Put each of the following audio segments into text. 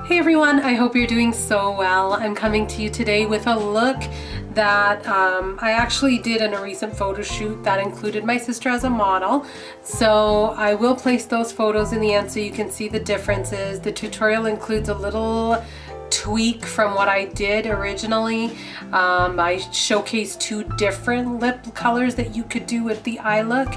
Hey everyone, I hope you're doing so well. I'm coming to you today with a look that I actually did in a recent photo shoot that included my sister as a model. So I will place those photos in the end so you can see the differences. The tutorial includes a little tweak from what I did originally. I showcased two different lip colors that you could do with the eye look.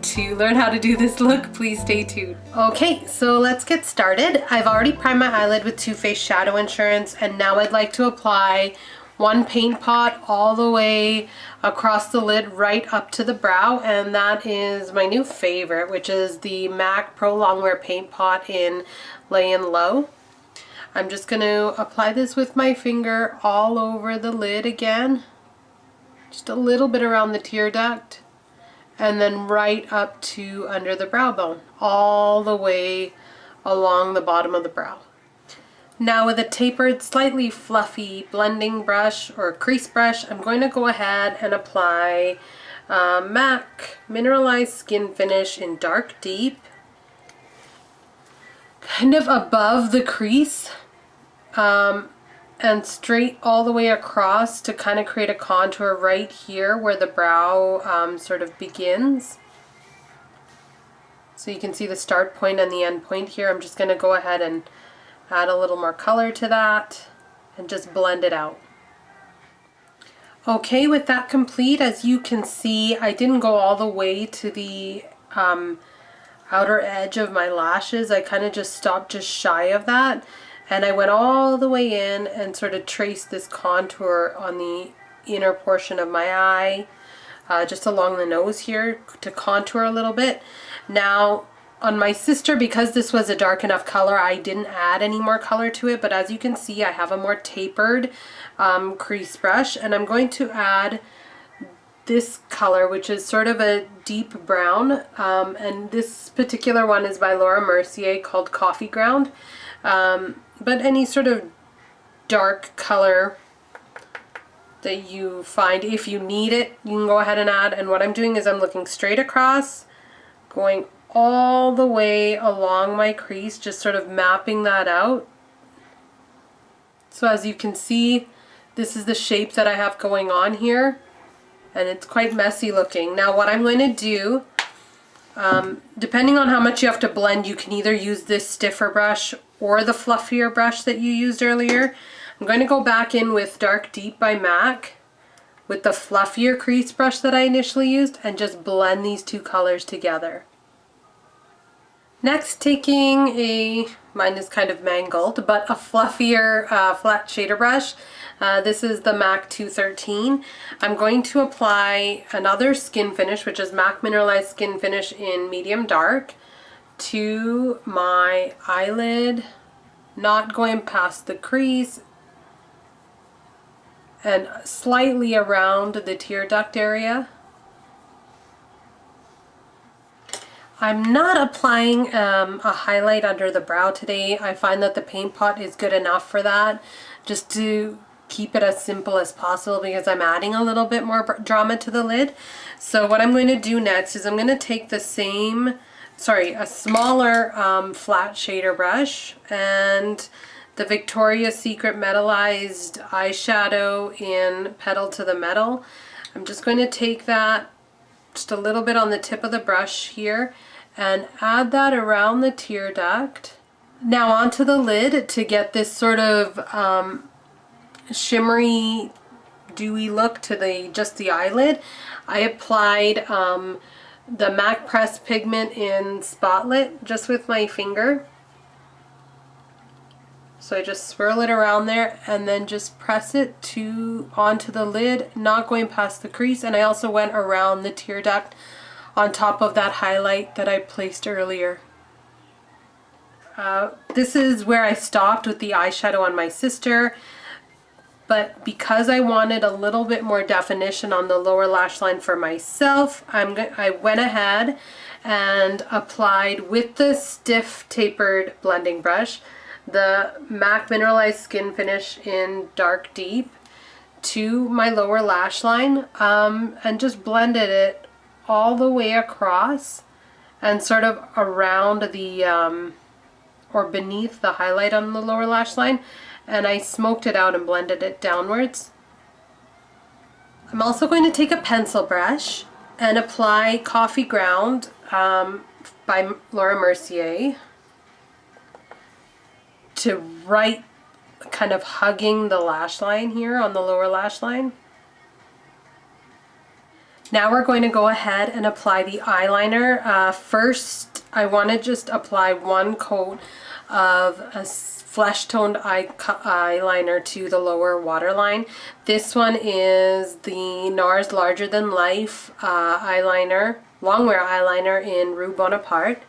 To learn how to do this look, please stay tuned. Okay, so let's get started. I've already primed my eyelid with Too Faced Shadow Insurance, and now I'd like to apply one paint pot all the way across the lid right up to the brow, and that is my new favorite, which is the MAC Pro Longwear Paint Pot in Layin Low. I'm just going to apply this with my finger all over the lid again, just a little bit around the tear duct, and then right up to under the brow bone, all the way along the bottom of the brow. Now with a tapered, slightly fluffy blending brush or crease brush, I'm going to go ahead and apply MAC Mineralized Skin Finish in Dark Deep, kind of above the crease, and straight all the way across to kind of create a contour right here where the brow sort of begins. So you can see the start point and the end point here. I'm just going to go ahead and add a little more color to that and just blend it out. Okay, with that complete, as you can see, I didn't go all the way to the outer edge of my lashes. I kind of just stopped just shy of that. And I went all the way in and sort of traced this contour on the inner portion of my eye, just along the nose here to contour a little bit. Now on my sister, because this was a dark enough color, I didn't add any more color to it, but as you can see, I have a more tapered crease brush, and I'm going to add this color, which is sort of a deep brown, and this particular one is by Laura Mercier, called Coffee Ground. But any sort of dark color that you find, if you need it, you can go ahead and add. And what I'm doing is I'm looking straight across, going all the way along my crease, just sort of mapping that out. So as you can see, this is the shape that I have going on here, and it's quite messy looking. Now what I'm going to do, depending on how much you have to blend, you can either use this stiffer brush or the fluffier brush that you used earlier. I'm going to go back in with Dark Deep by MAC with the fluffier crease brush that I initially used and just blend these two colors together. Next, taking mine is kind of mangled, but a fluffier flat shader brush. This is the MAC 213. I'm going to apply another skin finish, which is MAC Mineralized Skin Finish in Medium Dark, to my eyelid, not going past the crease, and slightly around the tear duct area. I'm not applying a highlight under the brow today. I find that the paint pot is good enough for that, just to keep it as simple as possible, because I'm adding a little bit more drama to the lid. So what I'm going to do next is I'm going to take the a smaller flat shader brush and the Victoria's Secret Metallized eyeshadow in Petal to the Metal. I'm just going to take that just a little bit on the tip of the brush here and add that around the tear duct. Now onto the lid to get this sort of shimmery, dewy look to just the eyelid. I applied the MAC Press Pigment in Spotlit just with my finger. So I just swirl it around there and then just press it onto the lid, not going past the crease. And I also went around the tear duct on top of that highlight that I placed earlier. This is where I stopped with the eyeshadow on my sister. But because I wanted a little bit more definition on the lower lash line for myself, I went ahead and applied with the stiff tapered blending brush the MAC Mineralized Skin Finish in Dark Deep to my lower lash line, and just blended it all the way across and sort of around the or beneath the highlight on the lower lash line, and I smoked it out and blended it downwards. I'm also going to take a pencil brush and apply Coffee Ground by Laura Mercier to right, kind of hugging the lash line here on the lower lash line. Now we're going to go ahead and apply the eyeliner. First, I want to just apply one coat of a flesh toned eyeliner to the lower waterline. This one is the NARS Larger Than Life eyeliner, longwear eyeliner in Rue Bonaparte.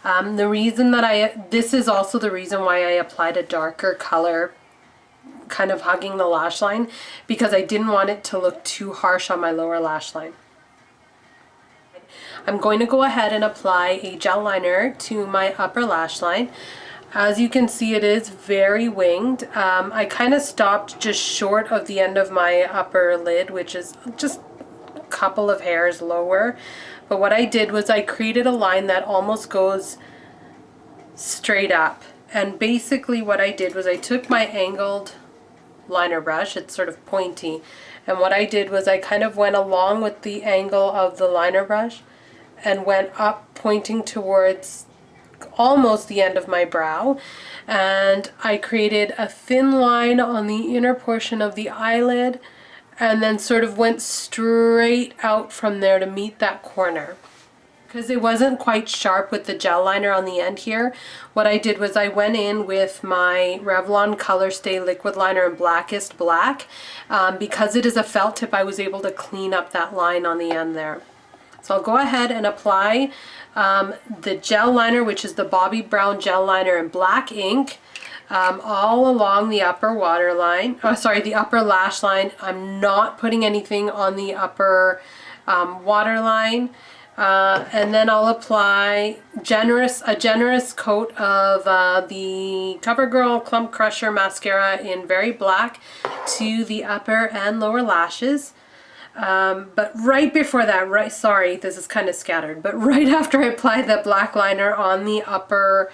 The reason that this is also the reason why I applied a darker color kind of hugging the lash line, because I didn't want it to look too harsh on my lower lash line. I'm going to go ahead and apply a gel liner to my upper lash line. As you can see, it is very winged. I kind of stopped just short of the end of my upper lid, which is just a couple of hairs lower. But what I did was I created a line that almost goes straight up. And basically what I did was I took my angled liner brush, it's sort of pointy, and what I did was I kind of went along with the angle of the liner brush and went up, pointing towards almost the end of my brow, and I created a thin line on the inner portion of the eyelid and then sort of went straight out from there to meet that corner. Because it wasn't quite sharp with the gel liner on the end here, what I did was I went in with my Revlon Color Stay Liquid Liner in Blackest Black. Because it is a felt tip, I was able to clean up that line on the end there. So I'll go ahead and apply the gel liner, which is the Bobbi Brown gel liner in black ink, all along the upper waterline. Oh, sorry, the upper lash line. I'm not putting anything on the upper waterline. And then I'll apply a generous coat of the CoverGirl Clump Crusher Mascara in Very Black to the upper and lower lashes. But right before that, sorry, this is kind of scattered, but right after I apply the black liner on the upper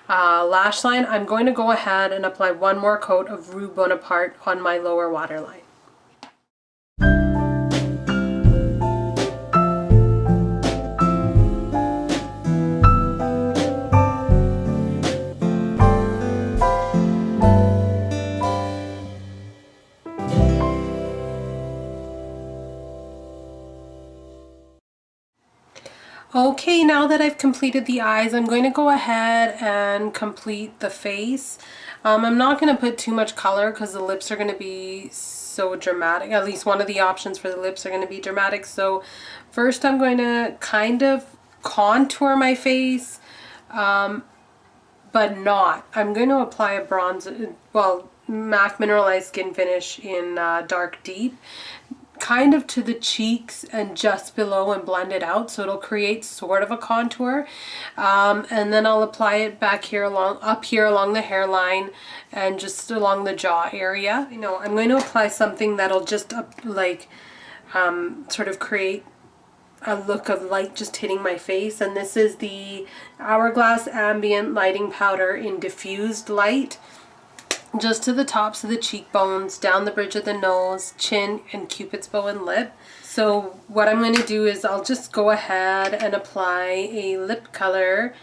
lash line, I'm going to go ahead and apply one more coat of Rue Bonaparte on my lower waterline. Okay, now that I've completed the eyes, I'm going to go ahead and complete the face. I'm not going to put too much color because the lips are going to be so dramatic. At least one of the options for the lips are going to be dramatic. So first I'm going to kind of contour my face, but not. I'm going to apply a bronze, well, MAC Mineralized Skin Finish in Dark Deep, kind of to the cheeks and just below, and blend it out so it'll create sort of a contour, and then I'll apply it back here up here along the hairline and just along the jaw area. You know, I'm going to apply something that'll just sort of create a look of light just hitting my face, and this is the Hourglass Ambient Lighting Powder in Diffused Light, just to the tops of the cheekbones, down the bridge of the nose, chin, and cupid's bow and lip. So what I'm going to do is I'll just go ahead and apply a lip color,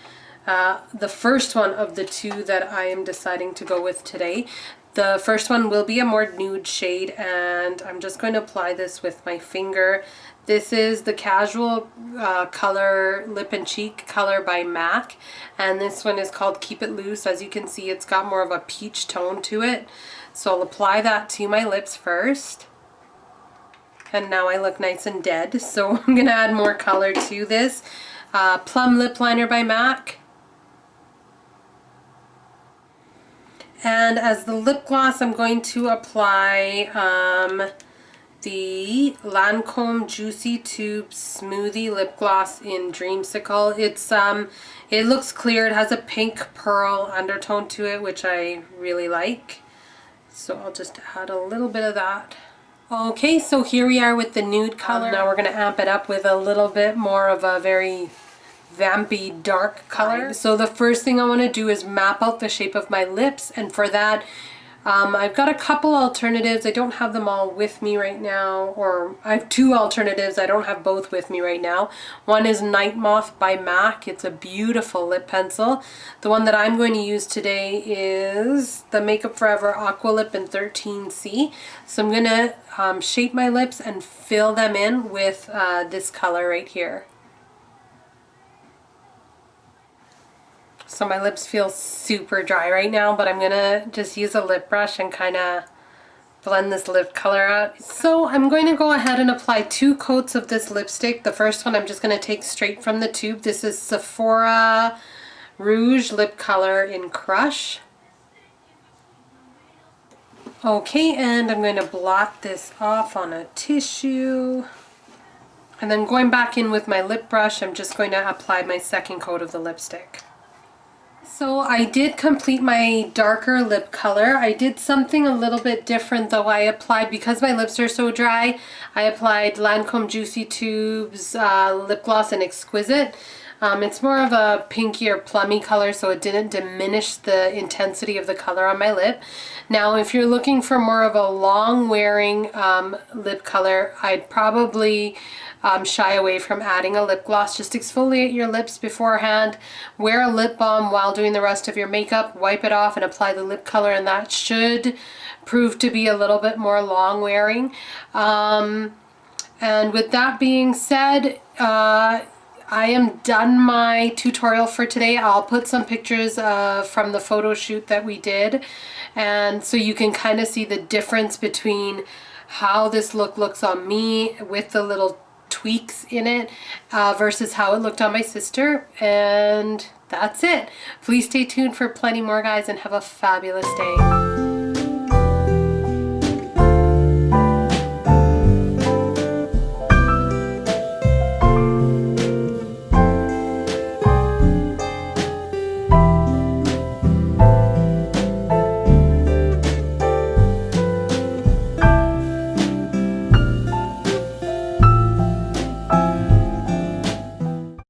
the first one of the two that I am deciding to go with today. The first one will be a more nude shade, and I'm just going to apply this with my finger. This is the Casual Color Lip and Cheek Color by MAC, and this one is called Keep It Loose. As you can see, it's got more of a peach tone to it. So I'll apply that to my lips first. And now I look nice and dead, so I'm going to add more color to this. Plum Lip Liner by MAC. And as the lip gloss, I'm going to apply the Lancome Juicy Tube Smoothie Lip Gloss in Dreamsicle. It looks clear. It has a pink pearl undertone to it, which I really like. So I'll just add a little bit of that. Okay, so here we are with the nude color. Now we're going to amp it up with a little bit more of a very vampy dark color. So the first thing I want to do is map out the shape of my lips, and for that I've got a couple alternatives. I don't have them all with me right now, or I have two alternatives. I don't have both with me right now. One is Night Moth by MAC. It's a beautiful lip pencil. The one that I'm going to use today is the Makeup Forever Aqua Lip in 13C. So I'm going to shape my lips and fill them in with this color right here. So my lips feel super dry right now, but I'm gonna just use a lip brush and kind of blend this lip color out. So I'm going to go ahead and apply 2 coats of this lipstick. The first one I'm just going to take straight from the tube. This is Sephora Rouge Lip Color in Crush. Okay, and I'm going to blot this off on a tissue. And then going back in with my lip brush, I'm just going to apply my second coat of the lipstick. So I did complete my darker lip color. I did something a little bit different though. I applied, because my lips are so dry, I applied Lancome Juicy Tubes lip gloss in Exquisite. It's more of a pinky or plummy color, so it didn't diminish the intensity of the color on my lip. Now if you're looking for more of a long wearing lip color, I'd probably shy away from adding a lip gloss. Just exfoliate your lips beforehand, wear a lip balm while doing the rest of your makeup, wipe it off and apply the lip color, and that should prove to be a little bit more long wearing. And with that being said, I am done my tutorial for today. I'll put some pictures from the photo shoot that we did, and so you can kind of see the difference between how this look looks on me with the little tweaks in it versus how it looked on my sister. And that's it. Please stay tuned for plenty more, guys, and have a fabulous day.